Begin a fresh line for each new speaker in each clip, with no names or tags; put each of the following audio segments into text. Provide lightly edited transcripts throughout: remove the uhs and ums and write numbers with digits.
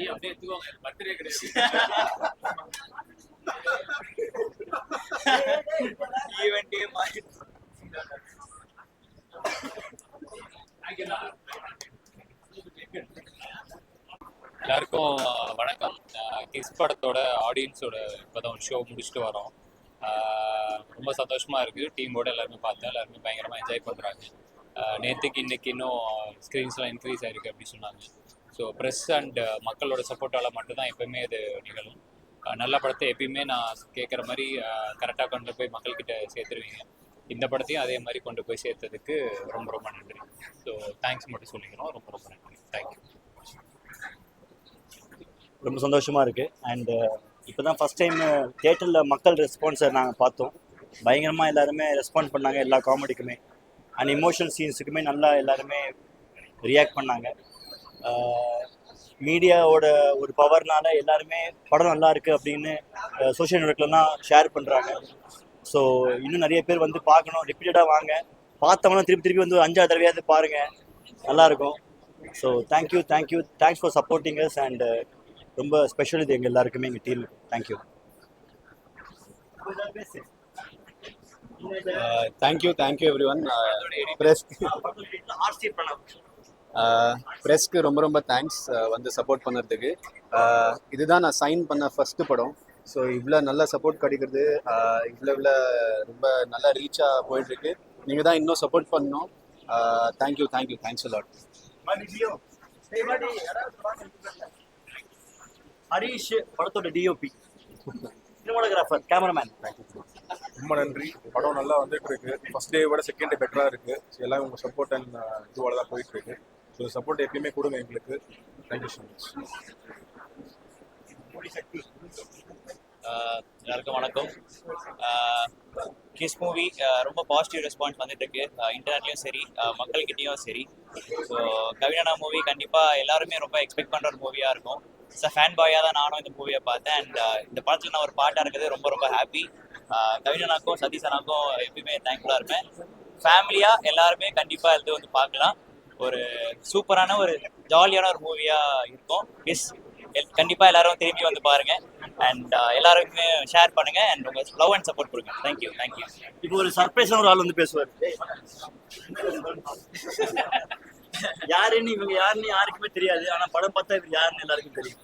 அப்படியே எடுத்துக்கோங்க, பர்த்டே கிடையாது. ஈவென்ட்டே மாறி. எல்லாருக்கும் வணக்கம். கிஸ் படத்தோட ஆடியன்ஸோட இப்போதான் ஒரு ஷோ முடிச்சுட்டு வரோம். ரொம்ப சந்தோஷமாக இருக்குது. டீமோட எல்லாருமே பார்த்தேன், எல்லாருமே பயங்கரமாக என்ஜாய் பண்ணுறாங்க. நேற்றுக்கு இன்னைக்கு இன்னும் ஸ்க்ரீன்ஸ்லாம் இன்க்ரீஸ் ஆகிருக்கு அப்படி சொன்னாங்க. ஸோ ப்ரெஸ் அண்ட் மக்களோட சப்போர்ட்டால் மட்டும்தான் எப்போயுமே இது நிகழும். நல்ல படத்தை எப்பயுமே நான் கேட்குற மாதிரி கரெக்டாக கொண்டு போய் மக்கள்கிட்ட சேர்த்துருவீங்க. இந்த படத்தையும் அதே மாதிரி கொண்டு போய் சேர்த்ததுக்கு ரொம்ப ரொம்ப நன்றி. ஸோ தேங்க்ஸ் மட்டும் சொல்லிக்கிறோம். ரொம்ப ரொம்ப நன்றி. தேங்க்யூ.
ரொம்ப சந்தோஷமாக இருக்குது. அண்டு இப்போ தான் ஃபஸ்ட் டைம் தியேட்டரில் மக்கள் ரெஸ்பான்ஸை நாங்கள் பார்த்தோம். பயங்கரமாக எல்லாருமே ரெஸ்பாண்ட் பண்ணாங்க எல்லா காமெடிக்குமே அண்ட் இமோஷனல் சீன்ஸுக்குமே நல்லா எல்லாருமே ரியாக்ட் பண்ணாங்க. மீடியாவோட ஒரு பவர்னால எல்லாருமே படம் நல்லா இருக்குது அப்படின்னு சோஷியல் நெட்வொர்க்லாம் ஷேர் பண்ணுறாங்க. ஸோ இன்னும் நிறைய பேர் வந்து பார்க்கணும், ரிப்பீட்டடாக வாங்க, பார்த்தவங்களாம் திருப்பி திருப்பி வந்து 5ஆவது தடவையாவது பாருங்கள், நல்லாயிருக்கும். So thanks for supporting us. And ரொம்ப ஸ்பெஷல் இது எங்கள் எல்லாருக்குமே எங்கள் team. Thank you.
Thank you everyone. ப்ரெஸ்க்கு ரொம்ப ரொம்ப தேங்க்ஸ் வந்து சப்போர்ட் பண்ணுறதுக்கு. இதுதான் நான் சைன் பண்ண ஃபஸ்ட்டு படம். ஸோ இவ்வளோ நல்ல சப்போர்ட் கிடைக்கிறது, இவ்வளோ ரொம்ப நல்லா ரீச்சாக போயிட்டுருக்கு. நீங்கள் தான் இன்னும் சப்போர்ட் பண்ணணும். Thanks a lot.
ஹரீஷ் படத்தோட டிஓபி, சினிமாட்டோகிராஃபர், கேமராமேன்,
ரொம்ப நன்றி. படம் நல்லா வந்துட்டு இருக்கு. ஃபர்ஸ்ட் டே விட செகண்ட் டே பெட்டராக இருக்கு. ஸோ எல்லாம் உங்கள் சப்போர்ட் அண்ட் இதுவோட தான் போயிட்டு இருக்கு. ஸோ சப்போர்ட் எப்பயுமே கொடுங்க எங்களுக்கு. Thank you so much.
எல்லாருக்கும் வணக்கம். கிஸ் மூவி ரொம்ப பாசிட்டிவ் ரெஸ்பான்ஸ் வந்துட்டு இருக்கு, இன்டர்நெட்லையும் சரி மக்கள்கிட்டையும் சரி. ஸோ கவிஞனா மூவி கண்டிப்பாக எல்லாருமே ரொம்ப எக்ஸ்பெக்ட் பண்ணுற ஒரு மூவியாக இருக்கும். ஃபேன் பாயாக தான் நானும் இந்த மூவியை பார்த்தேன். அண்ட் இந்த படத்தில் நான் ஒரு பாட்டாக இருக்கிறது ரொம்ப ரொம்ப ஹாப்பி. கவிஞனாக்கும் சதீஷ் அண்ணாக்கும் எப்பயுமே தேங்க்ஃபுல்லாக இருப்பேன். ஃபேமிலியாக எல்லாருமே கண்டிப்பாக எடுத்து வந்து பார்க்கலாம். ஒரு சூப்பரான ஒரு ஜாலியான ஒரு மூவியாக இருக்கும். கண்டிப்பாக எல்லாரும் திரும்பி வந்து பாருங்க. அண்ட் எல்லாருக்குமே ஷேர் பண்ணுங்க அண்ட் உங்க லவ் அண்ட் சப்போர்ட் கொடுங்க. தேங்க்யூ.
இப்போ ஒரு சர்ப்ரைஸான ஒரு ஆள் வந்து பேசுவார். யாருன்னு இவங்க யாருன்னு யாருக்குமே தெரியாது, ஆனால் படம் பார்த்தா இவர் யாருன்னு எல்லாருக்கும் தெரியும்.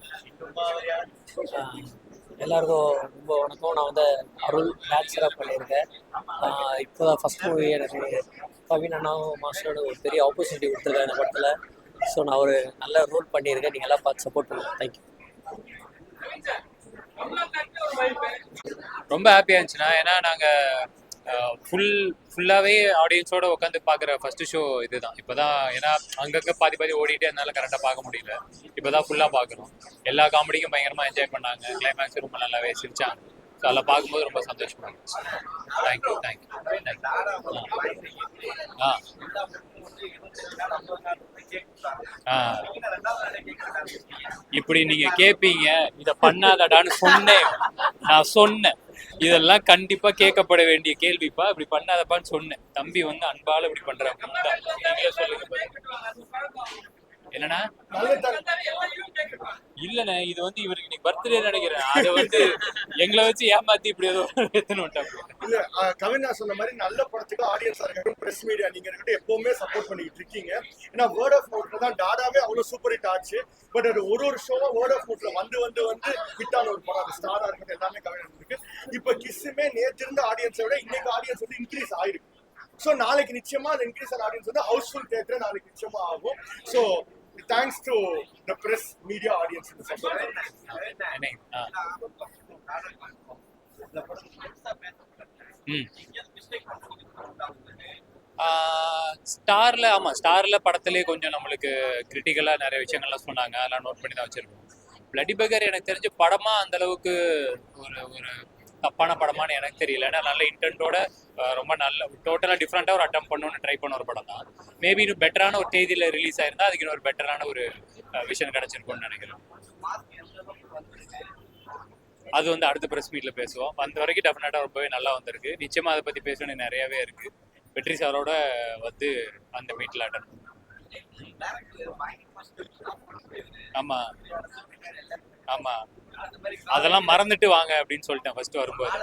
எல்லாருக்கும் ரொம்ப வணக்கம். நான் வந்து அருள் நேச்சுராக பண்ணியிருக்கேன். இப்போ தான் ஃபஸ்ட் மூவி எனக்கு கவின் அண்ணாவும் மாஸ்டரோட ஒரு பெரிய ஆப்பர்ச்சுனிட்டி கொடுத்துருக்கேன் இந்த படத்தில். ஸோ நான் ஒரு நல்ல ரோல் பண்ணியிருக்கேன். நீங்கள் எல்லாம் பார்த்து சப்போர்ட் பண்ணுங்கள். தேங்க்யூ.
ரொம்ப ஹாப்பியாக இருந்துச்சுண்ணா. ஏன்னா நாங்கள் ஃபுல்லாகவே ஆடியன்ஸோடு உட்காந்து பார்க்குற ஃபஸ்ட்டு ஷோ இது தான். இப்போ தான் ஏன்னா அங்கங்கே பாதி ஓடிட்டு அதனால கரெக்டாக பார்க்க முடியல. இப்போ தான் ஃபுல்லாக பார்க்குறோம். எல்லா காமெடிக்கும் பயங்கரமாக என்ஜாய் பண்ணாங்க. கிளைமேக்ஸ் ரொம்ப நல்லாவே சிரிச்சாங்க. ஸோ அதெல்லாம் பார்க்கும்போது ரொம்ப சந்தோஷமாக இருந்துச்சு. தேங்க்யூ. இப்படி நீங்க கேட்பீங்க, இதை பண்ணாதடான்னு நான் சொன்னேன். இதெல்லாம் கண்டிப்பா கேட்கப்பட வேண்டிய கேள்விப்பா. இப்படி பண்ணாதப்பான்னு சொன்னேன். தம்பி வந்து அன்பால இப்படி பண்றாங்க. நீங்களே சொல்லுங்க. என்னன்னா இல்லண்ணே, இது வந்து இவருக்கு இன்னைக்கு பர்த்டே நினைக்கிறேன். அதை வந்து எங்களை வச்சு ஏமாத்தி இப்படி ஏதோ
இல்ல கவினா சொன்ன மாதிரி நல்ல படத்துக்கு ஆடியன்ஸ் இருக்கட்டும், பிரஸ் மீடியா நீங்க இருக்கட்டும் எப்பவுமே சப்போர்ட் பண்ணிட்டு இருக்கீங்க. ஏன்னா வேர்ட் ஆஃப் மவுத்ல தான் டாடாவே அவ்வளவு சூப்பர் ஹிட் ஆச்சு. பட் அது ஒரு ஷோவா வேர்ட் ஆஃப் மவுத்ல வந்து ஹிட்டான ஒரு படம். அது ஸ்டாரா இருக்கட்டும் எல்லாமே கவினா இருக்கு. இப்ப கிஸ்ஸுமே நேற்று இருந்த ஆடியன்ஸை விட இன்னைக்கு ஆடியன்ஸ் வந்து இன்க்ரீஸ் ஆயிருக்கு. ஸோ நாளைக்கு நிச்சயமா அந்த இன்க்ரீஸ் ஆன ஆடியன்ஸ் வந்து ஹவுஸ்ஃபுல் தியேட்டர் நாளைக்கு நிச்சயமா ஆகும். So thanks to the press media audience in the support.
ஸ்டாரில் ஆமாம், ஸ்டாரில் படத்துலேயே கொஞ்சம் நம்மளுக்கு கிரிட்டிக்கலாக நிறைய விஷயங்கள்லாம் சொன்னாங்க, அதெல்லாம் நோட் பண்ணி தான் வச்சுருக்கோம். பிளடி பகர் எனக்கு தெரிஞ்ச படமாக அந்தளவுக்கு ஒரு ஒரு தப்பான படமானு எனக்கு தெரியல. ஏன்னா நல்ல இன்டென்ட்டோட ரொம்ப நல்ல டோட்டலாக டிஃப்ரெண்ட்டாக ஒரு அட்டம் பண்ணணும்னு ட்ரை பண்ண ஒரு படம் தான். மேபி இன்னும் பெட்டரான ஒரு தேதியில் ரிலீஸ் ஆயிருந்தால் அதுக்கு இன்னொரு பெட்டரான ஒரு விஷயம் கிடச்சிருக்கும்னு நினைக்கிறேன். அது வந்து அடுத்த ப்ரெஸ் மீட்டில் பேசுவோம். வந்த வரைக்கும் டெஃபினட்டாக ரொம்பவே நல்லா வந்திருக்கு. நிச்சயமாக அதை பற்றி பேசணும்னு நிறையாவே இருக்குது. வெற்றி சாரோட வந்து அந்த மீட்டில் அட்டன் பண்ணுவோம். ஆமாம் ஆமாம், அதெல்லாம் மறந்துட்டு வாங்க அப்படின்னு சொல்லிட்டேன் ஃபர்ஸ்ட் வரும்போது.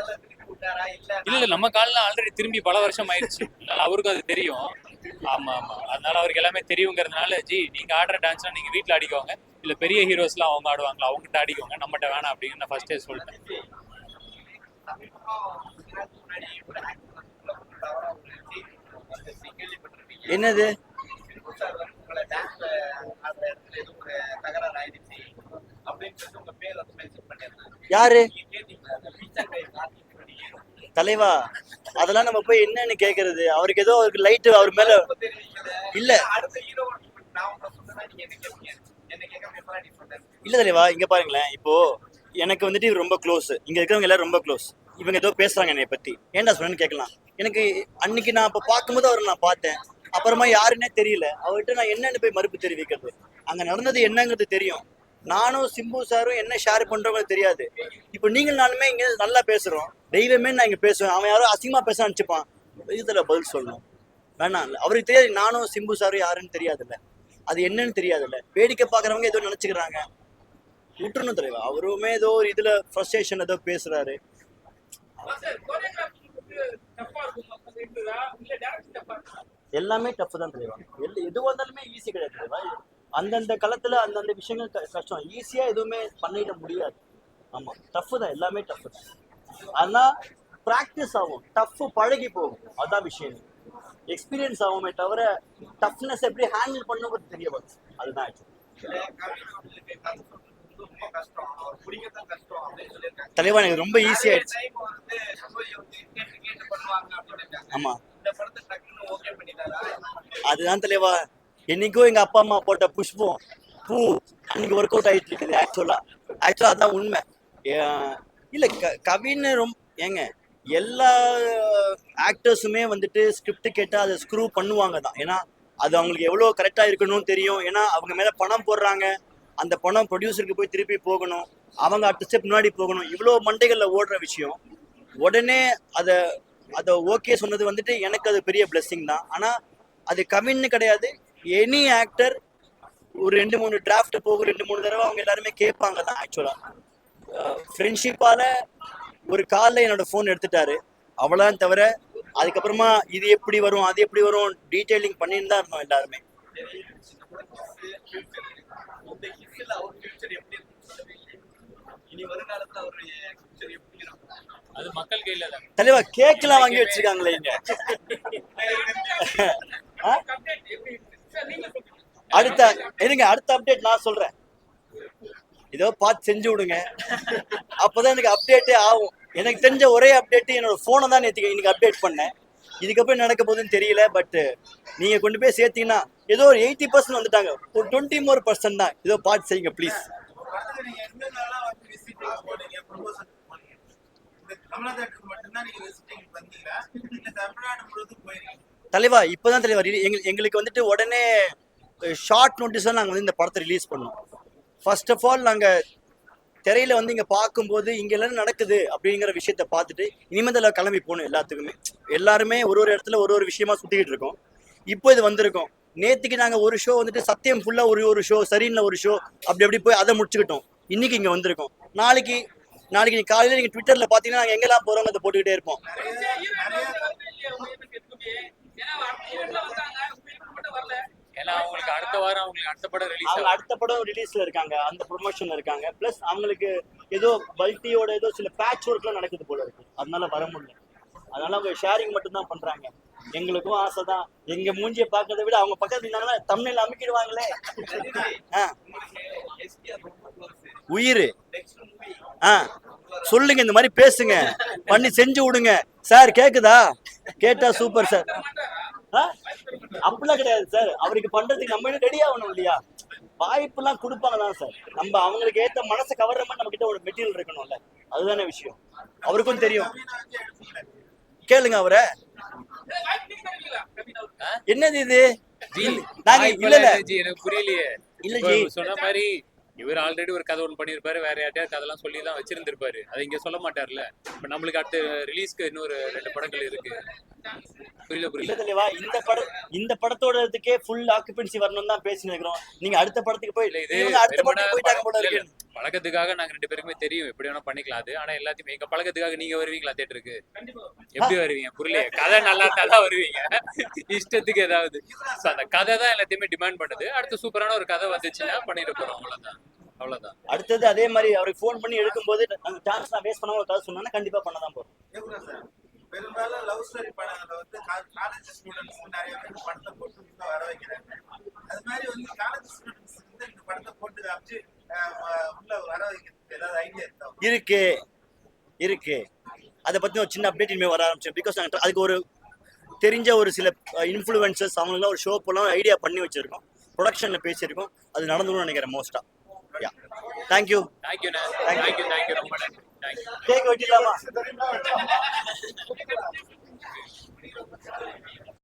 இல்லை நம்ம காலில் ஆல்ரெடி திரும்பி பல வருஷம் ஆயிடுச்சு, அதனால அவருக்கும் அது தெரியும். ஆமாம் ஆமாம், அதனால அவருக்கு எல்லாமே தெரியுங்கிறதுனால ஜி நீங்கள் ஆடுற டான்ஸ்லாம் நீங்கள் வீட்டில் ஆடிக்கோங்க, இல்லை பெரிய ஹீரோஸ்லாம் அவங்க ஆடுவாங்களா அவங்ககிட்ட ஆடிக்கோங்க, நம்மகிட்ட வேணாம் அப்படின்னு நான் ஃபர்ஸ்டே சொல்லிட்டேன்.
என்னது யாரு தலைவா? அதெல்லாம் நம்ம போய் என்னன்னு கேக்குறது? அவருக்கு ஏதோ அவருக்கு லைட் அவர் மேல இல்ல இல்ல தலைவா, இங்க பாருங்களேன். இப்போ எனக்கு வந்துட்டு இவர் ரொம்ப க்ளோஸ், இங்க இருக்கிறவங்க எல்லாரும் ரொம்ப க்ளோஸ். இவங்க ஏதோ பேசுறாங்க என்னை பத்தி, ஏன்டா சொன்னேன்னு கேட்கலாம். எனக்கு அன்னைக்கு நான் இப்ப பார்க்கும்போது அவரை நான் பார்த்தேன், அப்புறமா யாருன்னே தெரியல. அவர்கிட்ட நான் என்னன்னு போய் மறுப்பு தெரிவிக்கிறது? அங்க நடந்தது என்னங்கிறது தெரியும். நானும் சிம்பு சாரும் என்ன ஷேர் பண்றவங்க தெரியாது. இப்போ நீங்கள் நானுமே இங்க நல்லா பேசுறோம், தெய்வமே நான் இங்க பேசுவேன். அவன் யாரும் அசிங்கமா பேச நினைச்சுப்பான், இதுல பதில் சொல்லணும் வேணாம். அவருக்கு தெரியாது நானும் சிம்பு சாரும் யாருன்னு தெரியாதுல்ல, அது என்னன்னு தெரியாதுல்ல. வேடிக்கை பாக்குறவங்க ஏதோ நினைச்சுக்கிறாங்க, விட்டுறணும் தலைவா. அவருமே ஏதோ ஒரு இதுல ஃப்ரஸ்ட்ரேஷன் ஏதோ பேசுறாரு. எல்லாமே டஃப் தான் தலைவா. எதுவாக இருந்தாலுமே ஈஸி கிடையாது தலைவா. அந்தந்த களத்துல அந்தந்த விஷயங்கள் கஷ்டம், ஈஸியா எதுவுமே பண்ணிட முடியாது. ஆமா, டஃப் தான், எல்லாமே டஃப் தான். ஆனா ப்ராக்டிஸ் ஆகும், டஃப் பழகி போகும், அதான் விஷயம். எக்ஸ்பீரியன்ஸ் ஆகுமே தவிர டஃப்னஸ் எப்படி ஹேண்டில் பண்ணுங்கிறது தெரிய வரும், அதுதான் ஆக்சுவலி. தலைவா எனக்கு ரொம்ப ஈஸி ஆயிடுச்சு. ஆமா, அதுதான் தலைவா. என்னைக்கும் எங்க அப்பா அம்மா போட்ட புஷ்பம் பூ அன்னைக்கு ஒர்க் அவுட் ஆயிட்டு இருக்குது. ஆக்சுவலா அதான் உண்மை. இல்ல கவின்னு ரொம்ப ஏங்க எல்லா ஆக்டர்ஸுமே வந்துட்டு ஸ்கிரிப்ட் கேட்டா அதை ஸ்க்ரூ பண்ணுவாங்க தான். ஏன்னா அது அவங்களுக்கு எவ்வளவு கரெக்டா இருக்கணும்னு தெரியும். ஏன்னா அவங்க மேல பணம் போடுறாங்க, அந்த பணம் ப்ரொடியூசருக்கு போய் திருப்பி போகணும், அவங்க அடுத்த ஸ்டெப் முன்னாடி போகணும். இவ்வளோ மண்டைகள்ல ஓடுற விஷயம் உடனே அதை ஓகே சொன்னது வந்துட்டு எனக்கு அது பெரிய பிளெஸிங் தான். ஆனா அது கவின்னு கிடையாது, எனி ஆக்டர் ஒரு 2-3 டிராஃப்ட் போகும், 2-3 தடவை அவங்க எல்லாருமே கேட்பாங்க தான். ஆக்சுவலா ஃப்ரெண்ட்ஷிப்பால ஒரு காலில் என்னோட ஃபோன் எடுத்துட்டாரு, அவ்வளோதான். தவிர அதுக்கப்புறமா இது எப்படி வரும் அது எப்படி வரும் டீட்டெயிலிங் பண்ணிட்டு தான் இருந்தோம் எல்லாருமே.
அது மக்கள் கையில தான்
தலைவா. கேக்கெல்லாம் வாங்கி வச்சிருக்காங்களே இங்க. அடுத்த அப்டேட் நான் சொல்றேன், இதோ பார்த்து செஞ்சு விடுங்க, அப்பதான் எனக்கு அப்டேட்டே ஆகும். எனக்கு தெரிஞ்ச ஒரே அப்டேட் என்னோட போனை தான் இன்னைக்கு அப்டேட் பண்ணேன். இதுக்கப்புறம் நடக்க போகுதுன்னு தெரியல. பட் நீங்க கொண்டு போய் சேர்த்தீங்கன்னா ஏதோ ஒரு 80% வந்துட்டாங்க, ஒரு 20% தான். ஏதோ பார்த்து செய்யுங்க ப்ளீஸ். தலைவா இப்பதான் தலைவா எங்களுக்கு வந்துட்டு உடனே ஷார்ட் நோட்டீஸா நாங்க வந்து இந்த படத்தை ரிலீஸ் பண்ணோம். ஃபர்ஸ்ட் ஆஃப் ஆல் நாங்க திரையில வந்து இங்க பார்க்கும்போது இங்க எல்லாம் நடக்குது அப்படிங்கிற விஷயத்த பார்த்துட்டு இனிமேல் அதில் கிளம்பி போகணும். எல்லாருமே ஒரு இடத்துல ஒரு விஷயமா சுத்திக்கிட்டு இருக்கோம். இப்போ இது வந்திருக்கோம். நேத்துக்கு நாங்க ஒரு ஷோ வந்துட்டு சத்தியம் ஃபுல்லா ஒரு ஷோ, சரியில்லை ஒரு ஷோ, அப்படி போய் அதை முடிச்சுக்கிட்டோம். இன்னைக்கு இங்க வந்திருக்கோம். நாளைக்கு நீங்க காலையில நீங்க ட்விட்டர்ல பாத்தீங்கன்னா நாங்க எங்கெல்லாம் போறோம் அதை போட்டுக்கிட்டே இருப்போம்.
ஏன்னா அவங்களுக்கு அடுத்த வாரம் அடுத்த படம்
ரிலீஸ்ல இருக்காங்க, அந்த ப்ரொமோஷன்ல இருக்காங்க. பிளஸ் அவங்களுக்கு ஏதோ பல்டியோட ஏதோ சில பேட்ச் ஒர்க்லாம் நடக்குது போல இருக்கு, அதனால வர முடியல. அதனால அவங்க ஷேரிங் மட்டும் தான் பண்றாங்க. எங்களுக்கும் ஆசை தான், எங்க மூஞ்சியை பார்க்கறத விட அவங்க பக்கத்துல இருந்தாங்கன்னா தமிழ்ல அமைக்கிடுவாங்களே. உயிர் சொல்லுங்க, இந்த மாதிரி பேசுங்க, பண்ணி செஞ்சு விடுங்க சார். கேக்குதா? கேட்டா சூப்பர் சார். அப்படிலாம் கிடையாது சார். அவருக்கு பண்றதுக்கு நம்ம ரெடி ஆகணும் இல்லையா? வாய்ப்புலாம் கொடுப்பாங்க தான் சார். நம்ம அவங்களுக்கு ஏத்த மனசை கவர்ற மாதிரி நம்ம கிட்ட ஒரு மெட்டீரியல் இருக்கணும்ல, அதுதானே விஷயம். அவருக்கும் தெரியும். கேளுங்க அவரை. என்னது இது? நாங்க இல்ல இல்ல
எனக்கு புரியலையே.
இல்ல
இப்போ
ஜி.
சொன்ன மாதிரி இவர் ஆல்ரெடி ஒரு கதை ஒன்று பண்ணியிருப்பாரு, வேற யார்ட்டையாவது கதைலாம் சொல்லி தான் வச்சிருந்திருப்பாரு. அதை இங்க சொல்ல மாட்டார்ல. இப்போ நம்மளுக்கு அடுத்த ரிலீஸ்க்கு இன்னொரு 2 படங்கள் இருக்கு. புரியல.
இல்ல தெளிவா இந்த படத்தோடதுக்கே ஃபுல் ஆக்குபென்சி வரணும் தான் பேசிட்டு இருக்கிறோம். நீங்க அடுத்த படத்துக்கு போய்
இல்ல இது
இவங்க அடுத்த படத்துக்கு போயிட்டாங்க போல
இல்ல,
இருக்கு.
பழக்கத்துக்காக நாங்க 2 பேருக்குமே தெரியும் எப்படி வேணா பண்ணிக்கலாம் அது. ஆனா எல்லாத்தையும் எங்க பழக்கத்துக்காக நீங்க வருவீங்களா தியேட்டருக்கு? எப்படி வருவீங்க? புரியலையே. கதை நல்லா இருந்தா தான் வருவீங்க, இஷ்டத்துக்கு ஏதாவது. So, அந்த கதை தான் எல்லாத்தையுமே டிமாண்ட் பண்ணுது. அடுத்து சூப்பரான ஒரு கதை வந்துச்சுன்னா பண்ணிட்டு போறோம், அவ்வளவுதான்.
அடுத்தது அதே மாதிரி அவருக்கு ஃபோன் பண்ணி எடுக்கும்போது அந்த சான்ஸ் நான் வேஸ்ட் பண்ணாம ஒரு கதை சொன்னா கண்டிப்பா பண்ணதான் போறோம்.
பெரும்பாலும் லவ் ஸ்டோரி படங்களை வந்து காலேஜ் ஸ்டூடெண்ட்ஸ் நிறைய பேர் படத்தை போட்டு உள்ள வர வைக்கிறாங்க. அது மாதிரி வந்து காலேஜ் ஸ்டூடெண்ட்ஸ் வந்து இந்த படத்தை போட்டு காமிச்சு உள்ள வர வைக்கிறதுக்கு ஏதாவது ஐடியா இருக்கா?
இருக்கு. அதை பத்தி ஒரு சின்ன அப்டேட் இனிமேல் வர ஆரம்பிச்சோம். பிகாஸ் நாங்கள் அதுக்கு ஒரு தெரிஞ்ச ஒரு சில இன்ஃப்ளூயன்சர்ஸ் அவங்களாம் ஒரு ஷோ போலாம் ஐடியா பண்ணி வச்சிருக்கோம். ப்ரொடக்ஷன்ல பேசியிருக்கோம். அது நடந்துடும் நினைக்கிறேன் மோஸ்டா. யா, தேங்க்யூ.
தேங்க்யூ ரொம்ப நன்றி. தேங்க்யூ.
கேக் வெட்டிடலாமா?